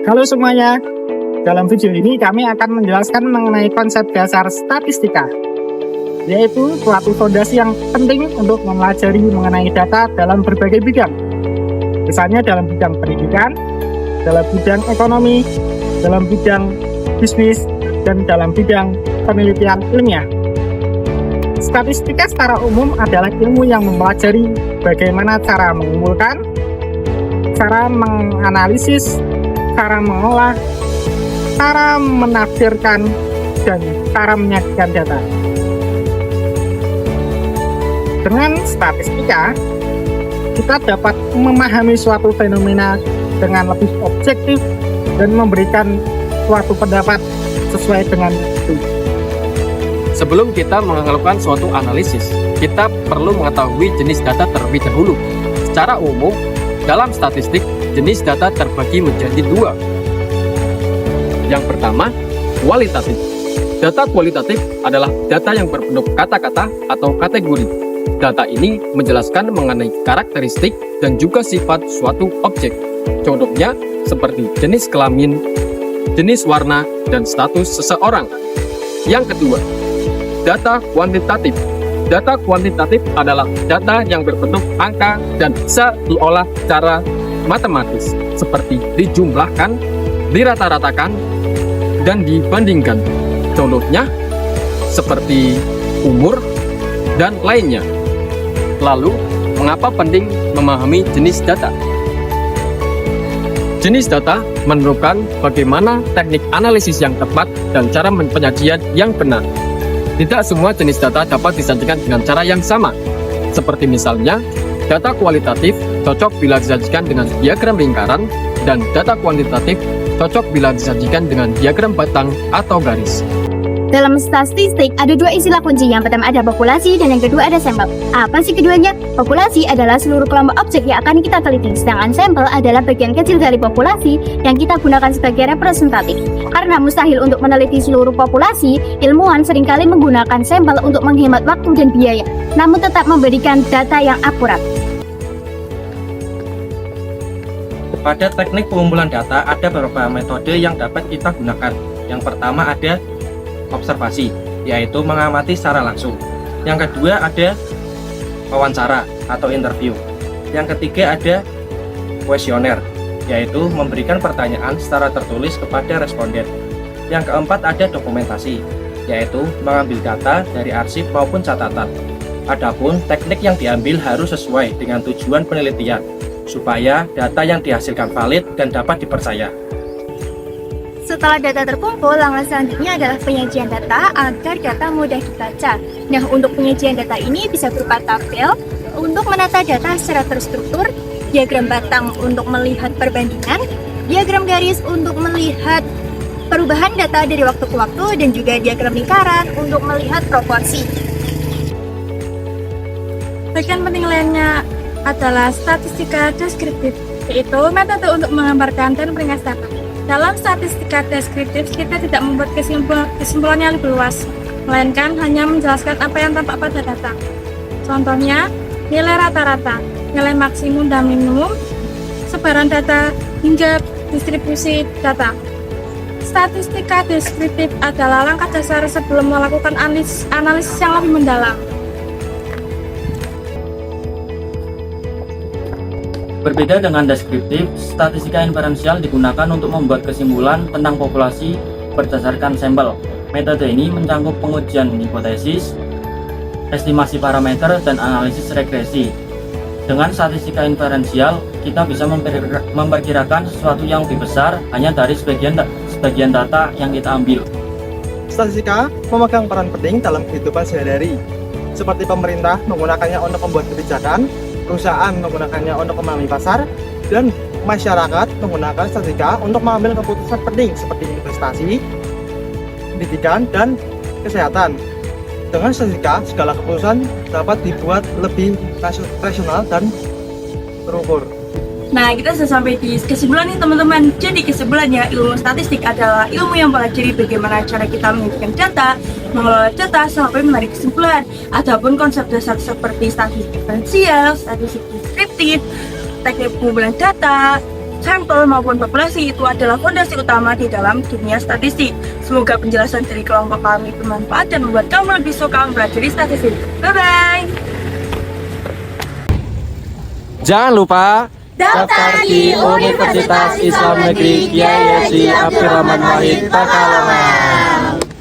Halo semuanya, dalam video ini kami akan menjelaskan mengenai konsep dasar statistika, yaitu suatu fondasi yang penting untuk mempelajari mengenai data dalam berbagai bidang. Misalnya dalam bidang pendidikan, dalam bidang ekonomi, dalam bidang bisnis, dan dalam bidang penelitian ilmiah. Statistika secara umum adalah ilmu yang mempelajari bagaimana cara mengumpulkan, cara menganalisis, cara mengolah, cara menafsirkan, dan cara menyajikan data. Dengan statistika, kita dapat memahami suatu fenomena dengan lebih objektif dan memberikan suatu pendapat sesuai dengan itu. Sebelum kita melakukan suatu analisis, kita perlu mengetahui jenis data terlebih dahulu. Secara umum, dalam statistik, jenis data terbagi menjadi dua. Yang pertama, kualitatif. Data kualitatif adalah data yang berbentuk kata-kata atau kategori. Data ini menjelaskan mengenai karakteristik dan juga sifat suatu objek. Contohnya seperti jenis kelamin, jenis warna, dan status seseorang. Yang kedua, data kuantitatif. Data kuantitatif adalah data yang berbentuk angka dan bisa diolah secara matematis, seperti dijumlahkan, dirata-ratakan, dan dibandingkan. Contohnya seperti umur dan lainnya. Lalu, mengapa penting memahami jenis data? Jenis data menentukan bagaimana teknik analisis yang tepat dan cara penyajian yang benar. Tidak semua jenis data dapat disajikan dengan cara yang sama. Seperti misalnya, data kualitatif cocok bila disajikan dengan diagram lingkaran, dan data kuantitatif cocok bila disajikan dengan diagram batang atau garis. Dalam statistik ada dua istilah kunci. Yang pertama ada populasi dan yang kedua ada sampel. Apa sih keduanya? Populasi adalah seluruh kelompok objek yang akan kita teliti, sedangkan sampel adalah bagian kecil dari populasi yang kita gunakan sebagai representatif. Karena mustahil untuk meneliti seluruh populasi, ilmuwan seringkali menggunakan sampel untuk menghemat waktu dan biaya, namun tetap memberikan data yang akurat. Pada teknik pengumpulan data ada beberapa metode yang dapat kita gunakan. Yang pertama ada observasi, yaitu mengamati secara langsung. Yang kedua ada wawancara atau interview. Yang ketiga ada kuesioner, yaitu memberikan pertanyaan secara tertulis kepada responden. Yang keempat ada dokumentasi, yaitu mengambil data dari arsip maupun catatan. Adapun teknik yang diambil harus sesuai dengan tujuan penelitian, supaya data yang dihasilkan valid dan dapat dipercaya. Setelah data terkumpul, langkah selanjutnya adalah penyajian data agar data mudah dibaca. Nah, untuk penyajian data ini bisa berupa tabel untuk menata data secara terstruktur, diagram batang untuk melihat perbandingan, diagram garis untuk melihat perubahan data dari waktu ke waktu, dan juga diagram lingkaran untuk melihat proporsi. Bagian penting lainnya adalah statistika deskriptif, yaitu metode untuk menggambarkan dan meringkas data. Dalam statistika deskriptif, kita tidak membuat kesimpulan yang lebih luas, melainkan hanya menjelaskan apa yang tampak pada data. Contohnya, nilai rata-rata, nilai maksimum dan minimum, sebaran data, hingga distribusi data. Statistika deskriptif adalah langkah dasar sebelum melakukan analisis yang lebih mendalam. Berbeda dengan deskriptif, statistika inferensial digunakan untuk membuat kesimpulan tentang populasi berdasarkan sampel. Metode ini mencakup pengujian hipotesis, estimasi parameter, dan analisis regresi. Dengan statistika inferensial, kita bisa memperkirakan sesuatu yang lebih besar hanya dari sebagian data yang kita ambil. Statistika memegang peran penting dalam kehidupan sehari-hari, seperti pemerintah menggunakannya untuk membuat kebijakan, perusahaan menggunakannya untuk memahami pasar, dan masyarakat menggunakan statistika untuk mengambil keputusan penting seperti investasi, pendidikan, dan kesehatan. Dengan statistika, segala keputusan dapat dibuat lebih rasional dan terukur. Nah, kita sudah sampai di kesimpulan nih teman-teman. Jadi kesimpulannya, ilmu statistik adalah ilmu yang mempelajari bagaimana cara kita mengumpulkan data, mengelola data sampai menarik kesimpulan. Adapun konsep dasar seperti statistik diferensial, statistik deskriptif, teknik pengumpulan data, sampel maupun populasi itu adalah fondasi utama di dalam dunia statistik. Semoga penjelasan dari kelompok kami bermanfaat dan membuat kamu lebih suka mempelajari statistik. Bye-bye! Jangan lupa Daftar di Universitas Islam Negeri Kiai Haji Abdurrahman Wahid Pekalongan.